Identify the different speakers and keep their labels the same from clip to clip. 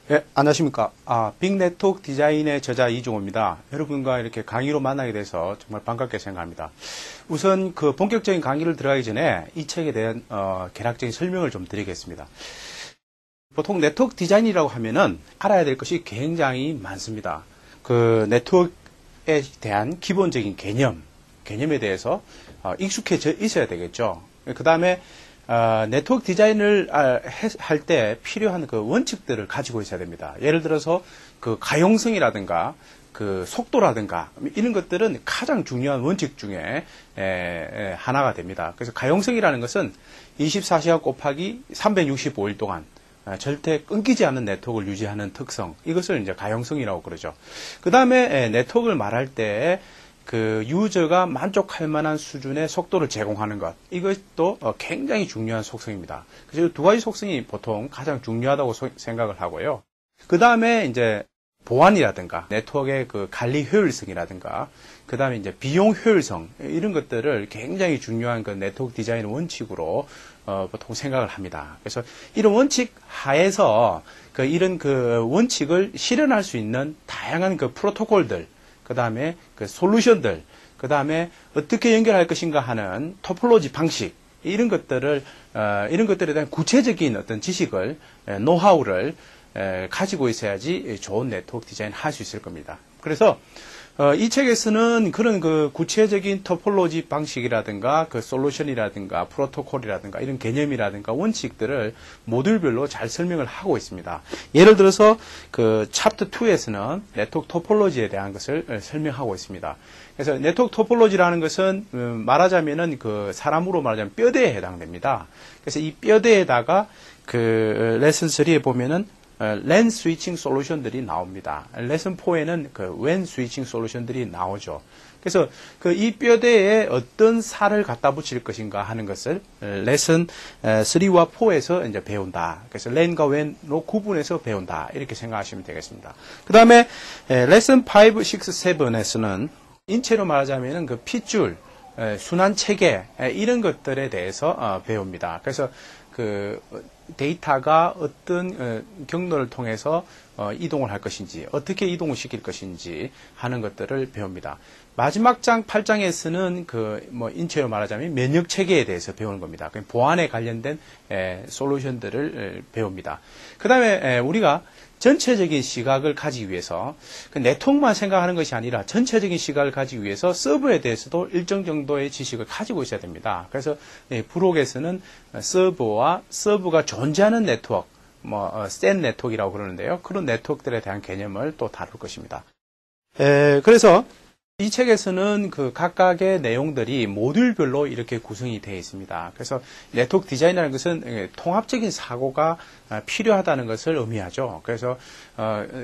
Speaker 1: 네, 안녕하십니까. 빅네트워크 디자인의 저자 이종호입니다. 여러분과 이렇게 강의로 만나게 돼서 정말 반갑게 생각합니다. 우선 그 본격적인 강의를 들어가기 전에 이 책에 대한 개략적인 설명을 좀 드리겠습니다. 보통 네트워크 디자인이라고 하면은 알아야 될 것이 굉장히 많습니다. 그 네트워크에 대한 기본적인 개념에 대해서 익숙해져 있어야 되겠죠. 그 다음에 네트워크 디자인을 할 때 필요한 그 원칙들을 가지고 있어야 됩니다. 예를 들어서 그 가용성이라든가 그 속도라든가 이런 것들은 가장 중요한 원칙 중에 하나가 됩니다. 그래서 가용성이라는 것은 24시간 곱하기 365일 동안 절대 끊기지 않는 네트워크를 유지하는 특성, 이것을 이제 가용성이라고 그러죠. 그 다음에 네트워크를 말할 때 그 유저가 만족할 만한 수준의 속도를 제공하는 것, 이것도 굉장히 중요한 속성입니다. 그래서 두 가지 속성이 보통 가장 중요하다고 생각을 하고요. 그 다음에 이제 보안이라든가 네트워크의 그 관리 효율성이라든가 그 다음에 이제 비용 효율성, 이런 것들을 굉장히 중요한 그 네트워크 디자인 원칙으로 보통 생각을 합니다. 그래서 이런 원칙 하에서 이런 그 원칙을 실현할 수 있는 다양한 그 프로토콜들, 그 다음에 그 솔루션들, 그 다음에 어떻게 연결할 것인가 하는 토폴로지 방식, 이런 것들에 대한 구체적인 어떤 지식을, 노하우를 가지고 있어야지 좋은 네트워크 디자인 할 수 있을 겁니다. 그래서 이 책에서는 그런 그 구체적인 토폴로지 방식이라든가 그 솔루션이라든가 프로토콜이라든가 이런 개념이라든가 원칙들을 모듈별로 잘 설명을 하고 있습니다. 예를 들어서 그 챕터 2에서는 네트워크 토폴로지에 대한 것을 설명하고 있습니다. 그래서 네트워크 토폴로지라는 것은 말하자면은 그 사람으로 말하자면 뼈대에 해당됩니다. 그래서 이 뼈대에다가 그 레슨 3에 보면은 랜 스위칭 솔루션들이 나옵니다. 레슨 4에는 그 웬 스위칭 솔루션들이 나오죠. 그래서 그 이 뼈대에 어떤 살을 갖다 붙일 것인가 하는 것을 레슨 3와 4에서 이제 배운다. 그래서 랜과 웬로 구분해서 배운다. 이렇게 생각하시면 되겠습니다. 그 다음에 레슨 5, 6, 7에서는 인체로 말하자면은 그 핏줄, 순환 체계, 이런 것들에 대해서 배웁니다. 그래서 그 데이터가 어떤 경로를 통해서 이동을 할 것인지, 어떻게 이동을 시킬 것인지 하는 것들을 배웁니다. 마지막 장 8장에서는 인체로 말하자면 면역 체계에 대해서 배우는 겁니다. 보안에 관련된 솔루션들을 배웁니다. 그 다음에 우리가 전체적인 시각을 가지기 위해서 그 네트워크만 생각하는 것이 아니라 전체적인 시각을 가지기 위해서 서버에 대해서도 일정 정도의 지식을 가지고 있어야 됩니다. 그래서 부록에서는 서버와 서버가 존재하는 네트워크, 센 네트워크라고 그러는데요. 그런 네트워크들에 대한 개념을 또 다룰 것입니다. 그래서 이 책에서는 그 각각의 내용들이 모듈별로 이렇게 구성이 되어 있습니다. 그래서 네트워크 디자인이라는 것은 통합적인 사고가 필요하다는 것을 의미하죠. 그래서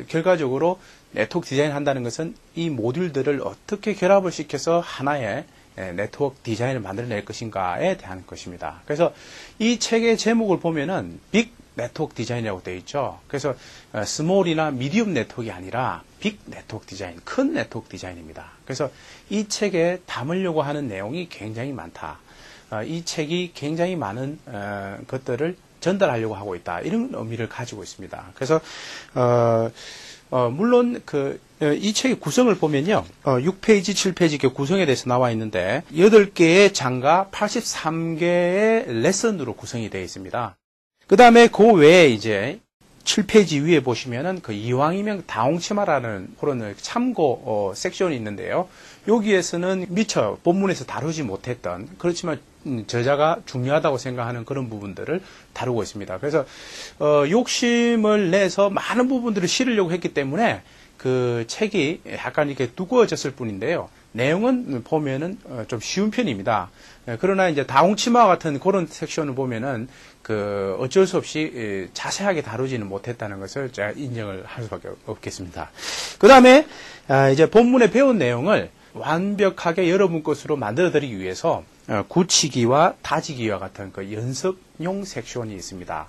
Speaker 1: 결과적으로 네트워크 디자인 한다는 것은 이 모듈들을 어떻게 결합을 시켜서 하나의 네트워크 디자인을 만들어낼 것인가에 대한 것입니다. 그래서 이 책의 제목을 보면은 빅 네트워크 디자인이라고 되어 있죠. 그래서 스몰이나 미디움 네트워크가 아니라 빅 네트워크 디자인, 큰 네트워크 디자인입니다. 그래서 이 책에 담으려고 하는 내용이 굉장히 많다. 이 책이 굉장히 많은 것들을 전달하려고 하고 있다. 이런 의미를 가지고 있습니다. 그래서 물론 이 책의 구성을 보면요. 6페이지, 7페이지 이렇게 구성에 대해서 나와 있는데 8개의 장과 83개의 레슨으로 구성이 되어 있습니다. 그 다음에 그 외에 이제 7페이지 위에 보시면은 그 이왕이면 다홍치마라는 그런 참고 섹션이 있는데요. 여기에서는 미처 본문에서 다루지 못했던, 그렇지만 저자가 중요하다고 생각하는 그런 부분들을 다루고 있습니다. 그래서 욕심을 내서 많은 부분들을 실으려고 했기 때문에 그 책이 약간 이렇게 두꺼워졌을 뿐인데요. 내용은 보면은 좀 쉬운 편입니다. 그러나 이제 다홍치마 같은 그런 섹션을 보면은 어쩔 수 없이 자세하게 다루지는 못했다는 것을 제가 인정을 할 수밖에 없겠습니다. 그 다음에 이제 본문에 배운 내용을 완벽하게 여러분 것으로 만들어 드리기 위해서 굳히기와 다지기와 같은 그 연습용 섹션이 있습니다.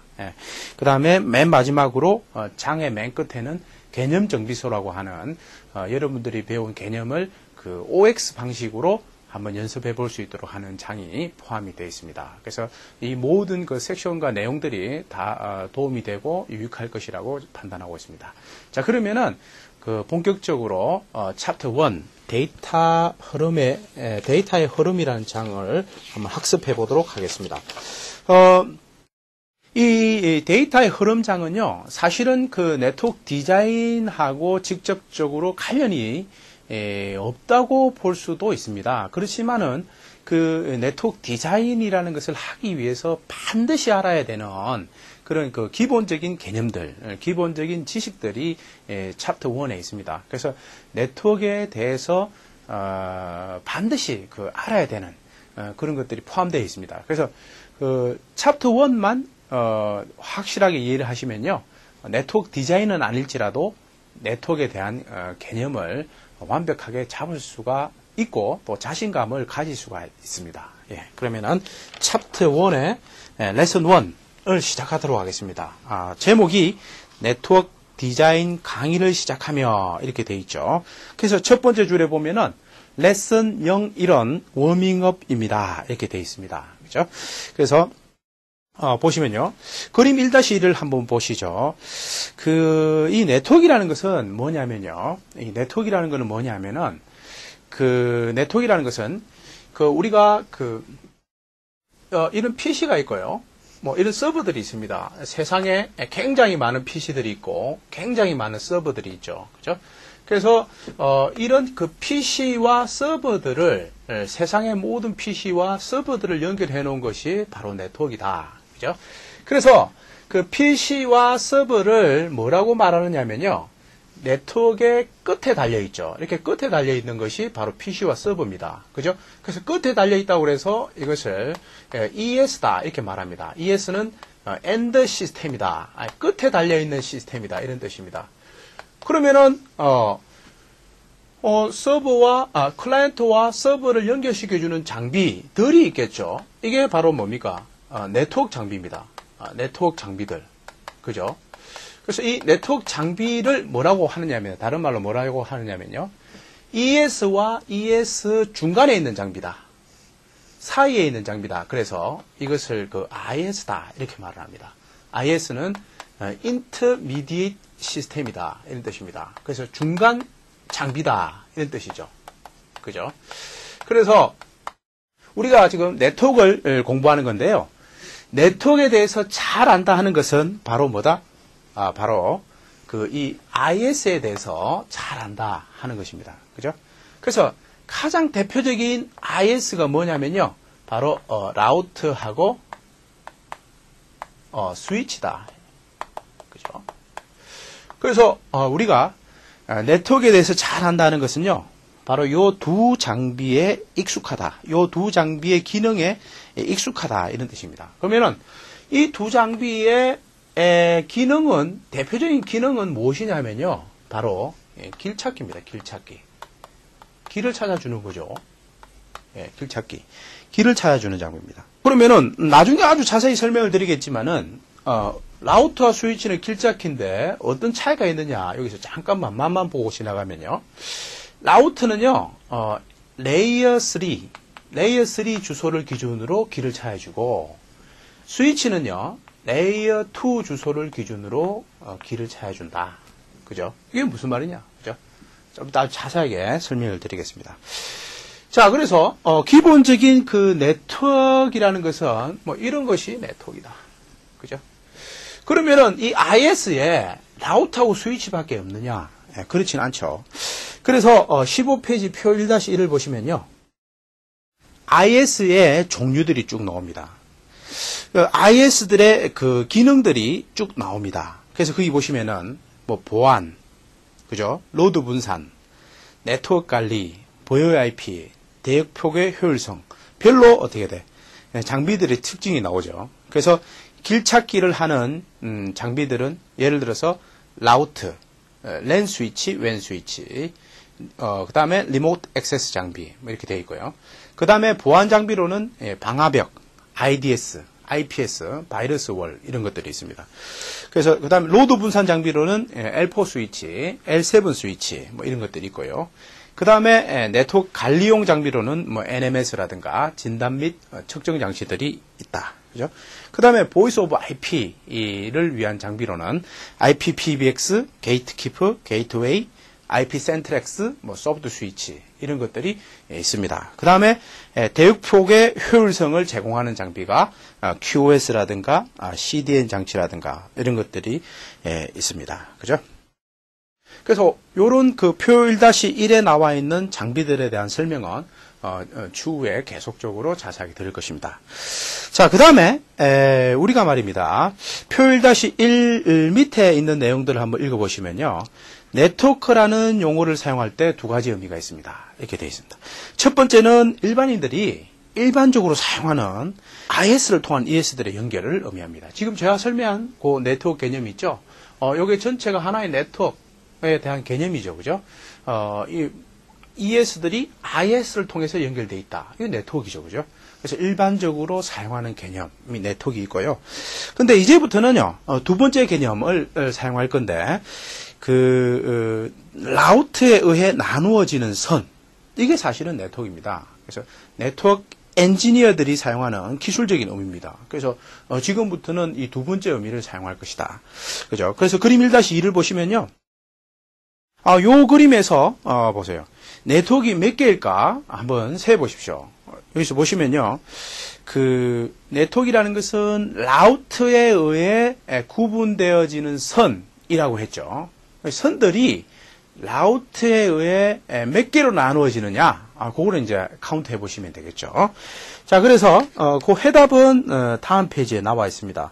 Speaker 1: 그 다음에 맨 마지막으로 장의 맨 끝에는 개념 정비소라고 하는 여러분들이 배운 개념을 그 OX 방식으로 한번 연습해 볼 수 있도록 하는 장이 포함이 되어 있습니다. 그래서 이 모든 그 섹션과 내용들이 다 도움이 되고 유익할 것이라고 판단하고 있습니다. 자, 그러면은 그 본격적으로 챕터 1 데이터의 흐름이라는 장을 한번 학습해 보도록 하겠습니다. 이 데이터의 흐름장은요, 사실은 그 네트워크 디자인하고 직접적으로 관련이 없다고 볼 수도 있습니다. 그렇지만은 그 네트워크 디자인이라는 것을 하기 위해서 반드시 알아야 되는 그런 그 기본적인 개념들, 기본적인 지식들이 챕터 1에 있습니다. 그래서 네트워크에 대해서 반드시 그 알아야 되는 그런 것들이 포함되어 있습니다. 그래서 그 챕터 1만 확실하게 이해를 하시면요, 네트워크 디자인은 아닐지라도 네트워크에 대한 개념을 완벽하게 잡을 수가 있고 또 자신감을 가질 수가 있습니다. 예, 그러면은 챕터 1의 레슨 1을 시작하도록 하겠습니다. 제목이 네트워크 디자인 강의를 시작하며 이렇게 되어 있죠. 그래서 첫 번째 줄에 보면은 레슨 01은 워밍업입니다. 이렇게 되어 있습니다. 그죠? 그래서 보시면요. 그림 1-1을 한번 보시죠. 이 네트워크라는 것은 뭐냐면요. 이 네트워크라는 것은 뭐냐면은, 네트워크라는 것은, 우리가 이런 PC가 있고요. 뭐, 이런 서버들이 있습니다. 세상에 굉장히 많은 PC들이 있고, 굉장히 많은 서버들이 있죠. 그죠? 그래서, 이런 그 PC와 서버들을, 세상의 모든 PC와 서버들을 연결해 놓은 것이 바로 네트워크이다. 그죠? 그래서 그 PC와 서버를 뭐라고 말하느냐면요. 네트워크의 끝에 달려있죠. 이렇게 끝에 달려있는 것이 바로 PC와 서버입니다. 그죠? 그래서 끝에 달려있다고 해서 이것을 ES다. 이렇게 말합니다. ES는 end 시스템이다. 끝에 달려있는 시스템이다. 이런 뜻입니다. 그러면은, 클라이언트와 서버를 연결시켜주는 장비들이 있겠죠. 이게 바로 뭡니까? 네트워크 장비입니다. 네트워크 장비들. 그죠? 그래서 이 네트워크 장비를 뭐라고 하느냐면, 다른 말로 뭐라고 하느냐면요. ES와 ES 중간에 있는 장비다. 사이에 있는 장비다. 그래서 이것을 IS다. 이렇게 말을 합니다. IS는 Intermediate System이다. 이런 뜻입니다. 그래서 중간 장비다. 이런 뜻이죠. 그죠? 그래서 우리가 지금 네트워크를 공부하는 건데요. 네트워크에 대해서 잘 안다 하는 것은 바로 뭐다? 바로 이 IS에 대해서 잘 안다 하는 것입니다. 그죠? 그래서 가장 대표적인 IS가 뭐냐면요. 바로 라우트하고 스위치다. 그죠? 그래서 우리가 네트워크에 대해서 잘 안다는 것은요. 바로 요 두 장비에 익숙하다. 요 두 장비의 기능에 익숙하다. 이런 뜻입니다. 그러면은 이 두 장비의 기능은, 대표적인 기능은 무엇이냐면요. 바로 길찾기입니다. 길찾기. 길을 찾아주는 거죠. 길찾기. 길을 찾아주는 장비입니다. 그러면은 나중에 아주 자세히 설명을 드리겠지만은 라우터와 스위치는 길찾기인데 어떤 차이가 있느냐. 여기서 잠깐만 맛만 보고 지나가면요. 라우트는요, 레이어 3 주소를 기준으로 길을 찾아주고, 스위치는요, 레이어 2 주소를 기준으로 길을 찾아준다. 그죠? 이게 무슨 말이냐? 그죠? 좀 더 자세하게 설명을 드리겠습니다. 자, 그래서, 기본적인 그 네트워크라는 것은 뭐 이런 것이 네트워크이다. 그죠? 그러면은 이 IS에 라우트하고 스위치밖에 없느냐? 그렇진 않죠. 그래서 15페이지 표 1-1을 보시면요. IS의 종류들이 쭉 나옵니다. IS들의 그 기능들이 쭉 나옵니다. 그래서 거기 보시면은 뭐 보안, 그죠? 로드 분산, 네트워크 관리, 보요 IP, 대역 표계 효율성, 별로 어떻게 돼? 장비들의 특징이 나오죠. 그래서 길찾기를 하는 장비들은 예를 들어서 라우트, 랜 스위치, 웬 스위치, 그 다음에 리모트 액세스 장비, 뭐 이렇게 되어 있고요. 그 다음에 보안 장비로는 방화벽, IDS, IPS, 바이러스 월, 이런 것들이 있습니다. 그래서 그 다음에 로드 분산 장비로는 L4 스위치, L7 스위치, 뭐 이런 것들이 있고요. 그 다음에 네트워크 관리용 장비로는 뭐 NMS라든가 진단 및 측정 장치들이 있다. 그죠? 그 다음에 보이스 오브 IP를 위한 장비로는 IPPBX, 게이트키프, 게이트웨이, IP 센트렉스, 뭐 소프트 스위치 이런 것들이 있습니다. 그 다음에 대역폭의 효율성을 제공하는 장비가 QoS라든가 CDN 장치라든가 이런 것들이 있습니다. 그죠? 그래서 요런 그 표 1-1에 나와 있는 장비들에 대한 설명은 추후에 계속적으로 자세하게 드릴 것입니다. 자, 그 다음에 우리가 말입니다. 표 1-1 밑에 있는 내용들을 한번 읽어보시면요. 네트워크라는 용어를 사용할 때 두 가지 의미가 있습니다. 이렇게 되어 있습니다. 첫 번째는 일반인들이 일반적으로 사용하는 IS를 통한 ES들의 연결을 의미합니다. 지금 제가 설명한 그 네트워크 개념이 있죠. 요게 전체가 하나의 네트워크에 대한 개념이죠. 그죠? 이 ES들이 IS를 통해서 연결되어 있다. 이거 네트워크이죠. 그죠? 그래서 일반적으로 사용하는 개념이 네트워크가 있고요. 근데 이제부터는요, 두 번째 개념을 사용할 건데, 라우트에 의해 나누어지는 선. 이게 사실은 네트워크입니다. 그래서 네트워크 엔지니어들이 사용하는 기술적인 의미입니다. 그래서 지금부터는 이 두 번째 의미를 사용할 것이다. 그죠? 그래서 그림 1-2를 보시면요. 요 그림에서, 보세요. 네트워크가 몇 개일까? 한번 세 보십시오. 여기서 보시면요. 네트워크라는 것은 라우트에 의해 구분되어지는 선이라고 했죠. 선들이 라우트에 의해 몇 개로 나누어지느냐? 그거를 이제 카운트 해 보시면 되겠죠. 자, 그래서, 그 해답은, 다음 페이지에 나와 있습니다.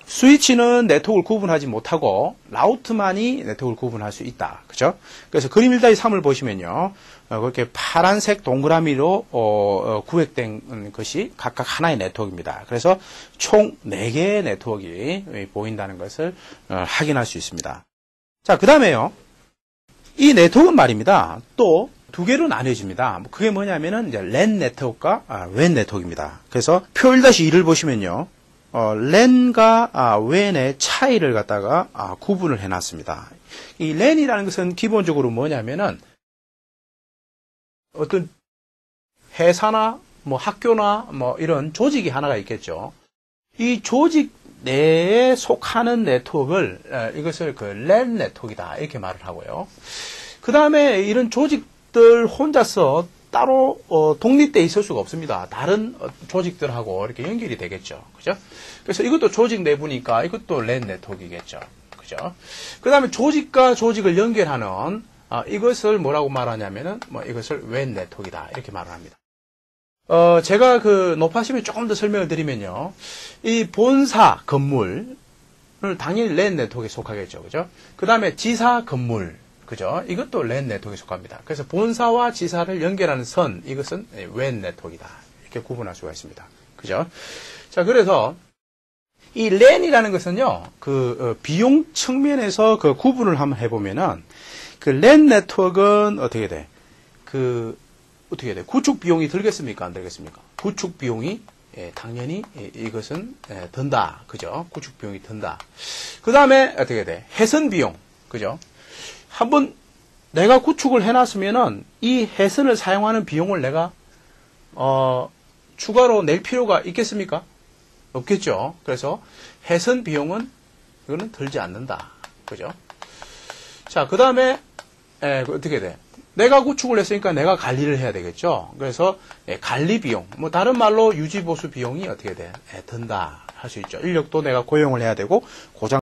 Speaker 1: 스위치는 네트워크를 구분하지 못하고, 라우트만이 네트워크를 구분할 수 있다. 그죠? 그래서 그림 1-3을 보시면요. 그렇게 파란색 동그라미로, 구획된 것이 각각 하나의 네트워크입니다. 그래서 총 4개의 네트워크가 보인다는 것을 확인할 수 있습니다. 자, 그 다음에요. 이 네트워크는 말입니다. 또, 두 개로 나뉘어집니다. 그게 뭐냐면은, 이제, LAN 네트워크와 WAN 네트워크입니다. 그래서, 표 1-2를 보시면요. LAN과 WAN의 차이를 갖다가 구분을 해놨습니다. 이 LAN이라는 것은 기본적으로 뭐냐면은, 어떤 회사나, 뭐 학교나, 뭐 이런 조직이 하나가 있겠죠. 이 조직 내에 속하는 네트워크를, 이것을 LAN 네트워크이다. 이렇게 말을 하고요. 그 다음에 이런 조직들 혼자서 따로 독립되어 있을 수가 없습니다. 다른 조직들하고 이렇게 연결이 되겠죠. 그죠? 그래서 이것도 조직 내부니까 이것도 LAN 네트워크이겠죠. 그죠? 그 다음에 조직과 조직을 연결하는 이것을 뭐라고 말하냐면은 이것을 WAN 네트워크이다. 이렇게 말을 합니다. 제가 높아심에 조금 더 설명을 드리면요. 이 본사 건물을 당연히 LAN 네트워크에 속하겠죠. 그죠? 그 다음에 지사 건물. 그죠? 이것도 LAN 네트워크에 속합니다. 그래서 본사와 지사를 연결하는 선, 이것은 WAN 네트워크이다. 이렇게 구분할 수가 있습니다. 그죠? 자, 그래서 이 LAN이라는 것은요, 비용 측면에서 구분을 한번 해보면은, LAN 네트워크는 어떻게 돼? 어떻게 돼? 구축 비용이 들겠습니까? 안 들겠습니까? 구축 비용이, 당연히 이것은 든다. 그죠? 구축 비용이 든다. 그 다음에 어떻게 돼? 해선 비용. 그죠? 한번 내가 구축을 해놨으면은 이 해선을 사용하는 비용을 내가 추가로 낼 필요가 있겠습니까? 없겠죠. 그래서 해선 비용은 이거는 들지 않는다. 그죠? 자, 그 다음에 어떻게 돼? 내가 구축을 했으니까 내가 관리를 해야 되겠죠. 그래서 관리 비용, 뭐 다른 말로 유지 보수 비용이 어떻게 돼? 든다 할 수 있죠. 인력도 내가 고용을 해야 되고 고장